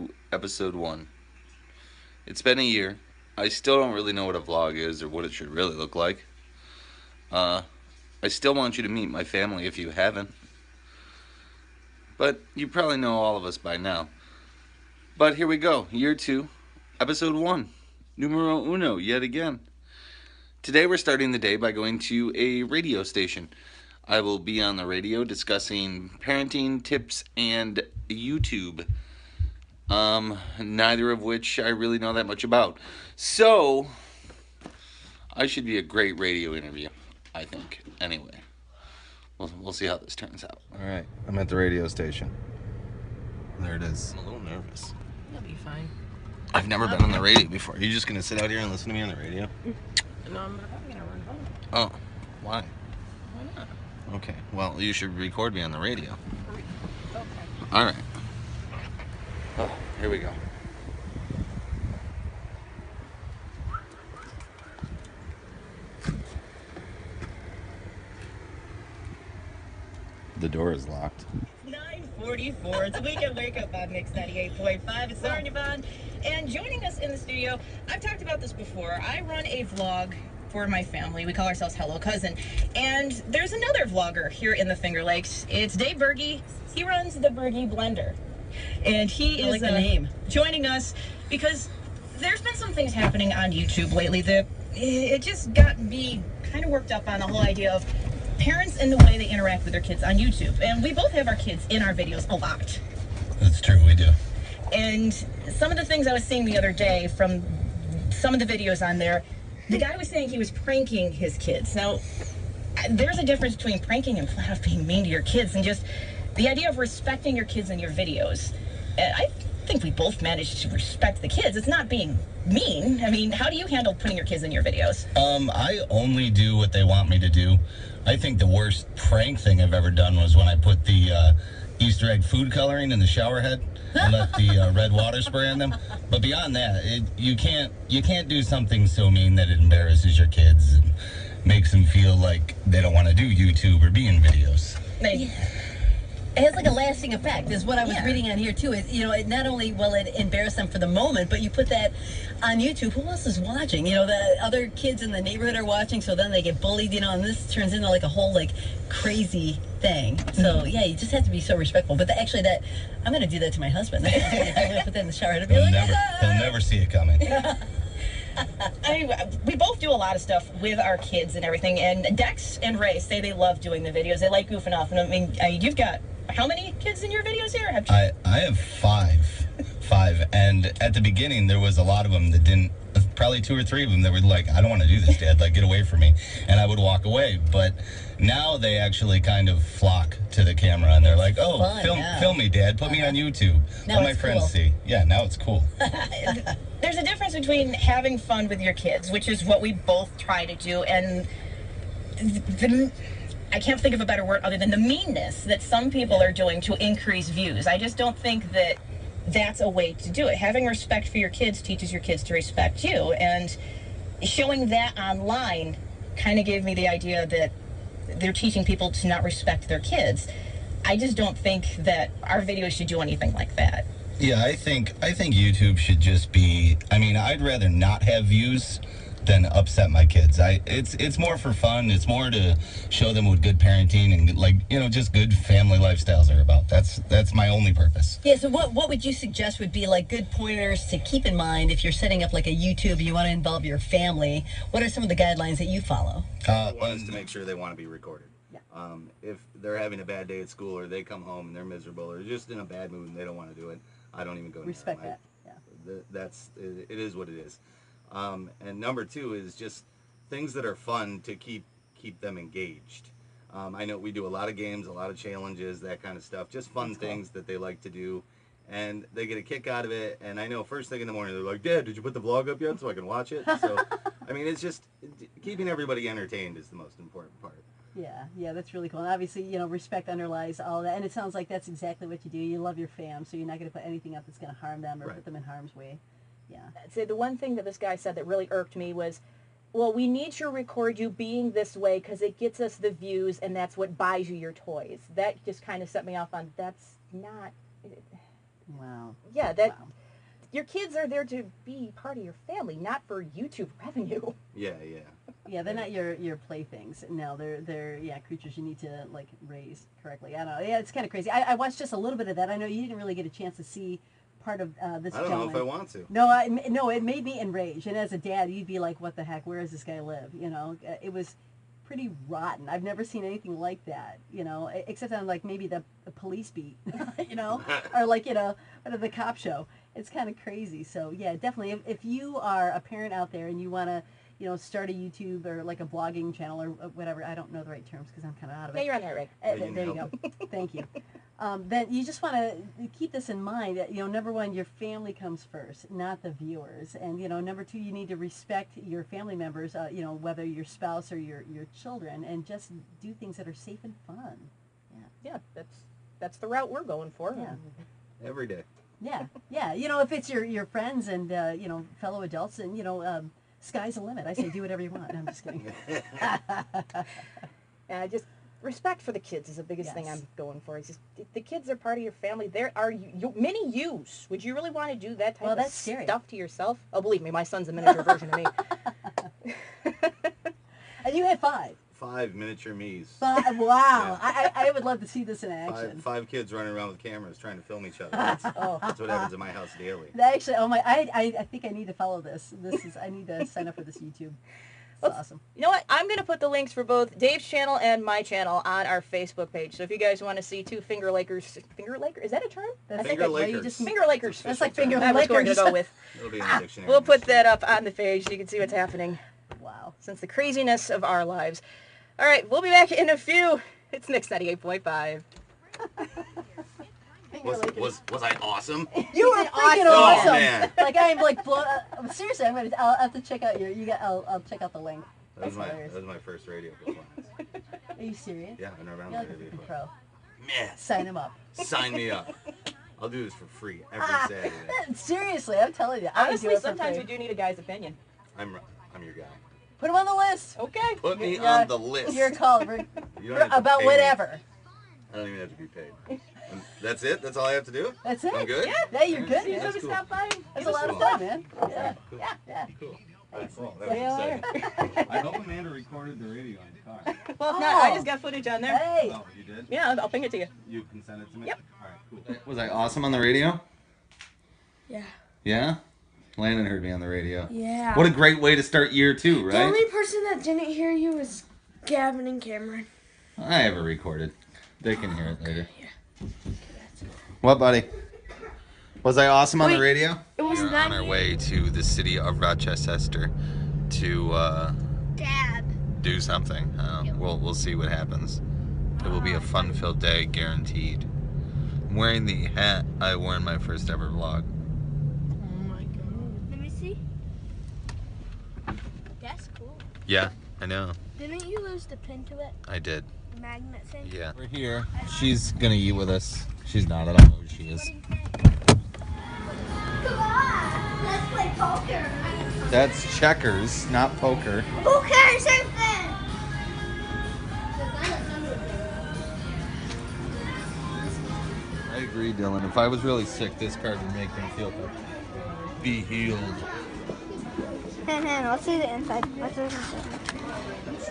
to episode 1. It's been a year. I still don't really know what a vlog is or what it should really look like. I still want you to meet my family if you haven't. But you probably know all of us by now. But here we go, year 2, episode 1. Numero uno, yet again. Today we're starting the day by going to a radio station. I will be on the radio discussing parenting tips and YouTube. Neither of which I really know that much about. So, I should be a great radio interview, I think. Anyway, we'll see how this turns out. All right, I'm at the radio station. There it is. I'm a little nervous. You'll be fine. I've never been on the radio before. Are you just going to sit out here and listen to me on the radio? No, I'm going to run home. Oh, why? Why not? Okay, well, you should record me on the radio. Okay. All right. Oh, here we go. The door is locked. 9:44. It's Weekend Wake Up on Mix 98.5. It's Sarah and Yvonne. And joining us in the studio, I've talked about this before. I run a vlog for my family. We call ourselves Hello Cousin. And there's another vlogger here in the Finger Lakes. It's Dave Berge. He runs the Berge Blender. And he is like the name. Joining us because there's been some things happening on YouTube lately that it just got me kind of worked up on the whole idea of parents and the way they interact with their kids on YouTube. And we both have our kids in our videos a lot. That's true, we do. And some of the things I was seeing the other day from some of the videos on there, the guy was saying he was pranking his kids. Now, there's a difference between pranking and flat out being mean to your kids and just the idea of respecting your kids in your videos. I think we both managed to respect the kids. It's not being mean. I mean, how do you handle putting your kids in your videos? I only do what they want me to do. I think the worst prank thing I've ever done was when I put the Easter egg food coloring in the shower head and let the red water spray on them. But beyond that, you can't do something so mean that it embarrasses your kids and makes them feel like they don't want to do YouTube or be in videos. It has like a lasting effect, is what I was reading on here too. It not only will it embarrass them for the moment, but you put that on YouTube. Who else is watching? The other kids in the neighborhood are watching, so then they get bullied. And this turns into like a whole like crazy thing. So yeah, you just have to be so respectful. But I'm going to do that to my husband. I'm going to put that in the shower to be like, He'll never see it coming. I mean, we both do a lot of stuff with our kids and everything. And Dex and Ray say they love doing the videos. They like goofing off. And I mean, you've got how many kids in your videos here? I have five. And at the beginning, there was a lot of them that didn't, probably 2 or 3 of them that were like, I don't want to do this, Dad, like, get away from me. And I would walk away. But now they actually kind of flock to the camera and they're like, oh, film me, Dad, put me on YouTube. Now Let my friends see. Yeah, now it's cool. There's a difference between having fun with your kids, which is what we both try to do, and I can't think of a better word other than the meanness that some people are doing to increase views. I just don't think that that's a way to do it. Having respect for your kids teaches your kids to respect you, and showing that online kind of gave me the idea that they're teaching people to not respect their kids. I just don't think that our videos should do anything like that. Yeah, I think YouTube should just be, I'd rather not have views than upset my kids. It's more for fun. It's more to show them what good parenting and just good family lifestyles are about. That's my only purpose. Yeah, so what would you suggest would be like good pointers to keep in mind if you're setting up like a YouTube, you want to involve your family? What are some of the guidelines that you follow? One is to make sure they want to be recorded. Yeah. If they're having a bad day at school or they come home and they're miserable or just in a bad mood and they don't want to do it, I don't even go near Respect them. that. Yeah. It is what it is. And number 2 is just things that are fun to keep them engaged. I know we do a lot of games, a lot of challenges, that kind of stuff. Just fun things that they like to do, and they get a kick out of it. And I know first thing in the morning they're like, Dad, did you put the vlog up yet so I can watch it? So, it's just keeping everybody entertained is the most important part. Yeah, that's really cool. And obviously, respect underlies all that. And it sounds like that's exactly what you do. You love your fam, so you're not going to put anything up that's going to harm them or put them in harm's way. Yeah. So the one thing that this guy said that really irked me was, well, we need to record you being this way because it gets us the views and that's what buys you your toys. That just kind of set me off on, that's not, Wow. Yeah, that Wow. your kids are there to be part of your family, not for YouTube revenue. Yeah. Yeah, they're not your playthings. No, they're creatures you need to like raise correctly. I don't know. Yeah, it's kind of crazy. I watched just a little bit of that. I know you didn't really get a chance to see part of this I don't gentleman. know if I want to. No, it made me enraged. And as a dad, you'd be like, "What the heck? Where does this guy live?" You know, it was pretty rotten. I've never seen anything like that. You know, except on like maybe the police beat. You know, or like the cop show. It's kind of crazy. So yeah, definitely. If you are a parent out there and you want to start a YouTube or like a blogging channel or whatever. I don't know the right terms because I'm kind of out of it. Yeah, you're on that, right? There you go. Thank you. Then you just want to keep this in mind. Number one, your family comes first, not the viewers. And, number two, you need to respect your family members, whether your spouse or your children, and just do things that are safe and fun. Yeah, that's the route we're going for. Yeah. Every day. Yeah. If it's your friends and, fellow adults and, sky's the limit. I say do whatever you want. I'm just kidding. Just respect for the kids is the biggest thing I'm going for. It's just the kids are part of your family. There are mini yous. Would you really want to do that type of scary stuff to yourself? Oh, believe me, my son's a miniature version of me. And you had 5. 5 miniature me's. 5. Wow. Yeah. I would love to see this in action. 5 kids running around with cameras trying to film each other. That's what happens in my house daily. Actually, I think I need to follow this. I need to sign up for this YouTube. It's awesome. You know what? I'm going to put the links for both Dave's channel and my channel on our Facebook page. So if you guys want to see 2 Finger Lakers, Is that a term? Finger Lakers. Finger Lakers. That's like Finger Lakers. Lakers. We're going to go with. It'll be in the dictionary. We'll put that up on the page so you can see what's happening. Wow. Since the craziness of our lives. All right, we'll be back in a few. It's Mix 98.5. Was I awesome? You were freaking awesome. Oh, man. Like I'm like seriously, I'll have to check out I'll check out the link. That was my first radio performance. Are you serious? Yeah, I've never done You're like radio a before. pro. Man. Sign him up. Sign me up. I'll do this for free every Saturday. Seriously, I'm telling you. Honestly, sometimes we do need a guy's opinion. I'm your guy. Put him on the list. Okay. Put me on the list. You're a caller. You don't have to About pay whatever. I don't even have to be paid. That's it? That's all I have to do? That's it. I'm good? Yeah, you're good. You Man. just stop by. That's a lot of fun, man. Okay, Yeah. cool. Yeah. Cool. Cool. That was exciting. I hope Amanda recorded the radio in the car. Well, if not, I just got footage on there. Hey. Oh, you did? Yeah, I'll ping it to you. You can send it to me? Yep. All right, cool. Was I awesome on the radio? Yeah. Yeah? Landon heard me on the radio. Yeah. What a great way to start year 2, The right? only person that didn't hear you was Gavin and Cameron. I have it recorded. They can hear it later. What, buddy? Was I awesome on the radio? It was We're on our way to the city of Rochester to Dad. do something. We'll see what happens. It will be a fun-filled day, guaranteed. I'm wearing the hat I wore in my first ever vlog. Oh my god. Let me see. That's cool. Yeah, I know. Didn't you lose the pin to it? I did. The magnet thing? Yeah. We're here. She's gonna eat with us. She's not. I don't know who she is. Come on! Let's play poker. That's checkers, not poker. Who cares anything? I agree, Dylan. If I was really sick, this card would make me feel good. Be healed. Let's see the inside. What's the inside? Is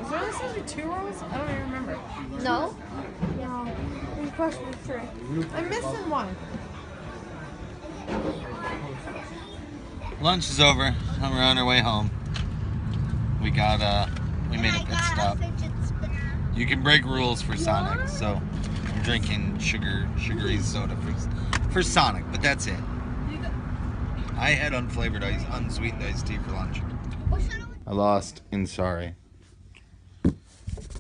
there supposed to be 2 rolls? I don't even remember. No. No. It's supposed to be 3. I'm missing one. Lunch is over, and we're on our way home. We we made a pit stop. You can break rules for Sonic, so I'm drinking sugary soda for Sonic, but that's it. I had unsweetened iced tea for lunch. I lost and sorry.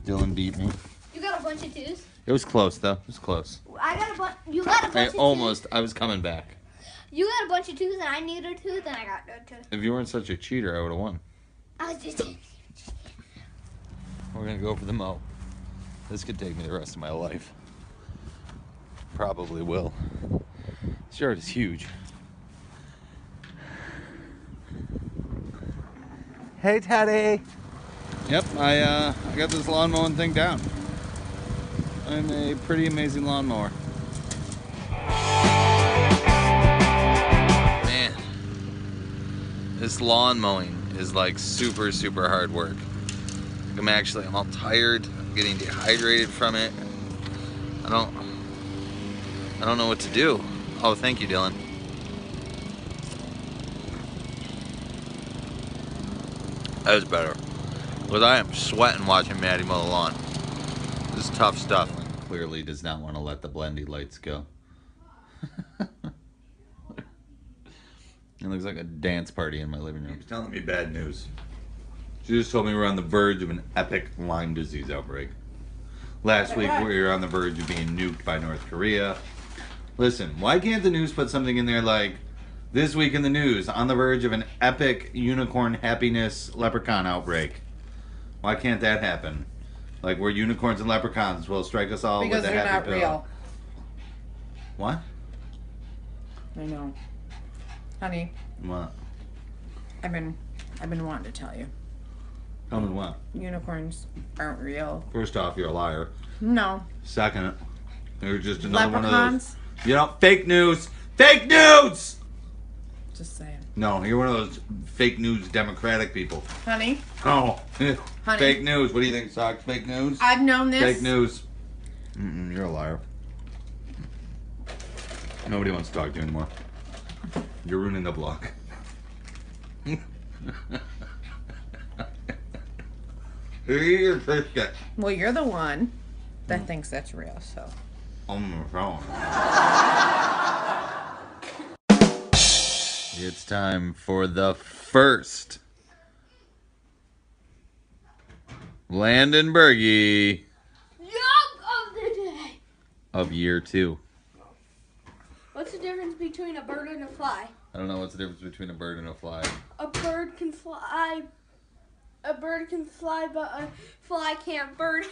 Dylan beat me. You got a bunch of 2s? It was close though. It was close. I got a bunch. You got a bunch of 2s? I was coming back. You got a bunch of 2s and I needed 2, then I got no 2. If you weren't such a cheater, I would have won. I was just. We're gonna go for the Mo. This could take me the rest of my life. Probably will. This yard is huge. Hey, Teddy. Yep, I got this lawn mowing thing down. I'm a pretty amazing lawnmower. Man, this lawn mowing is like super, super hard work. I'm all tired. I'm getting dehydrated from it. I don't know what to do. Oh, thank you, Dylan. That was better. Because I am sweating watching Maddie mow the lawn. This is tough stuff. Clearly does not want to let the blendy lights go. It looks like a dance party in my living room. She's telling me bad news. She just told me we're on the verge of an epic Lyme disease outbreak. Last week we were on the verge of being nuked by North Korea. Listen, why can't the news put something in there like, this week in the news, on the verge of an epic unicorn happiness leprechaun outbreak? Why can't that happen? Like, where unicorns and leprechauns will strike us all Because with a they're happy not pill. real. What? I know. Honey, What? I've been wanting to tell you. Tell me what? Unicorns aren't real. First off, you're a liar. No. Second, you're just another one of Leprechauns? those. You know, fake news! Fake news! Just saying. No, you're one of those fake news Democratic people. Honey, Oh, Honey. fake news. What do you think, Sox? Fake news? I've known this. Fake news. You're a liar. Nobody wants to talk to you anymore. You're ruining the block. You're biscuit. Well, you're the one that thinks that's real, so. On the phone. It's time for the first Landon Berge Yuck of the day. of year 2. What's the difference between a bird and a fly? I don't know what's the difference between a bird and a fly. A bird can fly. A bird can fly, but a fly can't bird.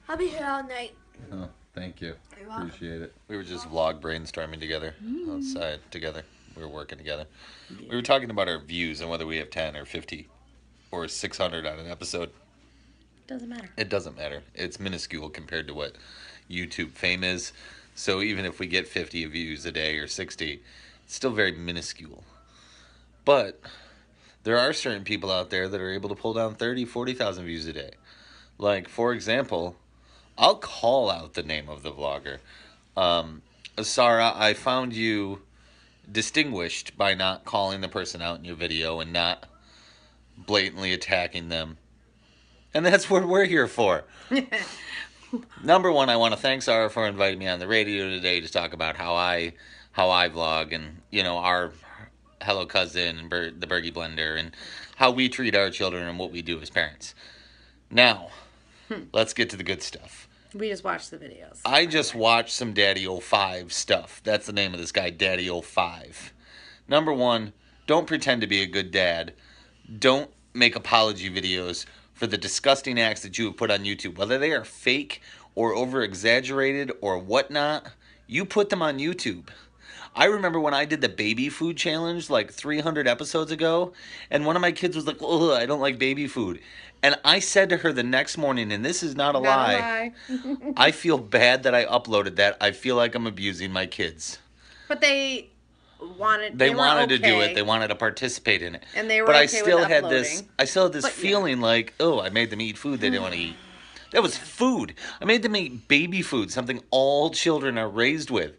I'll be here all night. Oh, thank you. You're welcome. Appreciate it. We were just vlog brainstorming together, outside together. We were working together. We were talking about our views and whether we have 10 or 50 or 600 on an episode. Doesn't matter. It doesn't matter. It's minuscule compared to what YouTube fame is. So even if we get 50 views a day or 60, it's still very minuscule. But there are certain people out there that are able to pull down 30, 40,000 views a day. Like, for example, I'll call out the name of the vlogger. Sarah, I found you distinguished by not calling the person out in your video and not blatantly attacking them. And that's what we're here for. Number one, I want to thank Sarah for inviting me on the radio today to talk about how I vlog and, you know, our Hello Cousin and the Bergie Blender and how we treat our children and what we do as parents. Now, let's get to the good stuff. We just watched the videos. I just watched some daddyofive stuff. That's the name of this guy, daddyofive. Number one, don't pretend to be a good dad. Don't make apology videos for the disgusting acts that you have put on YouTube. Whether they are fake or over-exaggerated or whatnot, you put them on YouTube. I remember when I did the baby food challenge like 300 episodes ago, and one of my kids was like, "Ugh, I don't like baby food." And I said to her the next morning, and this is not a lie, I feel bad that I uploaded that. I feel like I'm abusing my kids. But they wanted to do it. They wanted to participate in it. And they were but okay I still with had uploading. this I still had this feeling like, oh, I made them eat food they didn't want to eat. That was food. I made them eat baby food, something all children are raised with.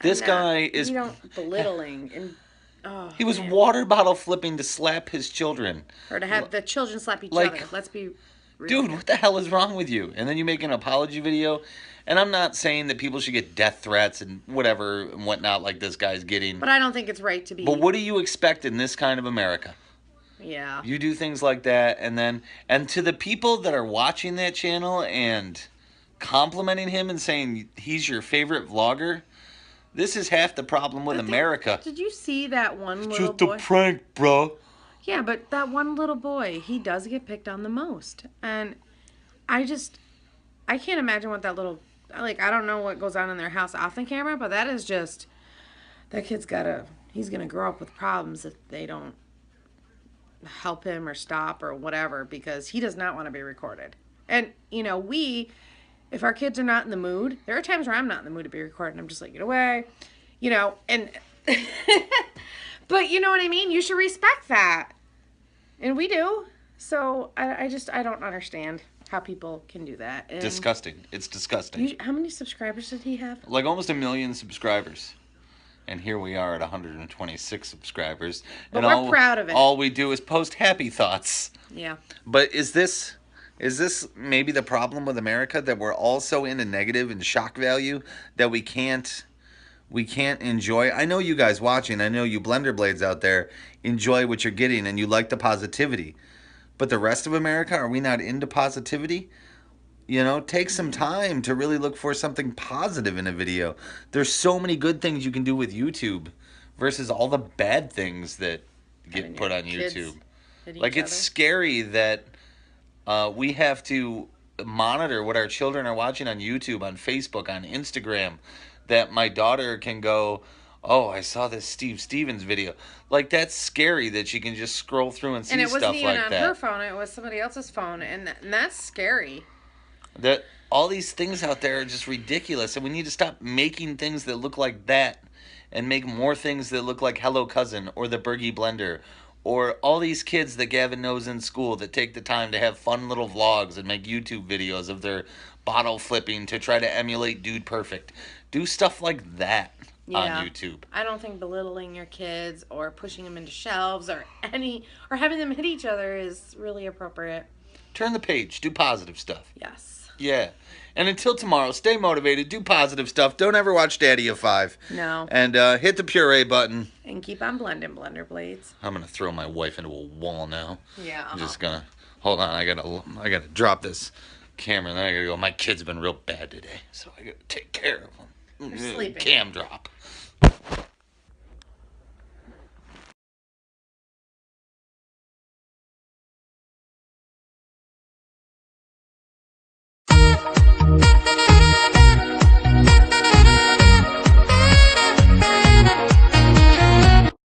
This guy is belittling and he was water bottle flipping to slap his children. or to have the children slap each Like, other. Let's be real. Dude, what the hell is wrong with you? And then you make an apology video. And I'm not saying that people should get death threats and whatever and whatnot like this guy's getting. But I don't think it's right to be. But what do you expect in this kind of America? Yeah. You do things like that, and to the people that are watching that channel and complimenting him and saying he's your favorite vlogger, this is half the problem with America. Did you see that one little boy? Just a prank, bro. Yeah, but that one little boy, he does get picked on the most. And I can't imagine what that little, like, I don't know what goes on in their house off the camera, but that is just, that kid's he's going to grow up with problems if they don't help him or stop or whatever because he does not want to be recorded. And, you know, if our kids are not in the mood, there are times where I'm not in the mood to be recorded. I'm just like, get away, you know, and, but you know what I mean? You should respect that. And we do. So I don't understand how people can do that. And Disgusting. It's disgusting. how many subscribers did he have? Like almost 1 million subscribers. And here we are at 126 subscribers. But and we're proud of it. All we do is post happy thoughts. Yeah. But is this maybe the problem with America, that we're all so into negative and shock value that we can't enjoy? I know you guys watching, I know you blender blades out there enjoy what you're getting and you like the positivity. But the rest of America, are we not into positivity? You know, take some time to really look for something positive in a video. There's so many good things you can do with YouTube versus all the bad things that get put on YouTube. Like, it's scary that we have to monitor what our children are watching on YouTube, on Facebook, on Instagram, that my daughter can go, oh, I saw this Steve Stevens video. Like, that's scary that she can just scroll through and see stuff like that. And it wasn't even on her phone. It was somebody else's phone. And that's scary. That all these things out there are just ridiculous, and we need to stop making things that look like that and make more things that look like Hello Cousin or the Bergie Blender or all these kids that Gavin knows in school that take the time to have fun little vlogs and make YouTube videos of their bottle flipping to try to emulate Dude Perfect. Do stuff like that on YouTube. I don't think belittling your kids or pushing them into shelves or having them hit each other is really appropriate. Turn the page. Do positive stuff. Yes. Yeah. And until tomorrow, stay motivated. Do positive stuff. Don't ever watch Daddy of Five. No. And hit the puree button. And keep on blending blender blades. I'm going to throw my wife into a wall now. Yeah. I'm just going to... Hold on. I gotta drop this camera. And then I got to go. My kids have been real bad today. So I got to take care of them. They're sleeping. Cam drop.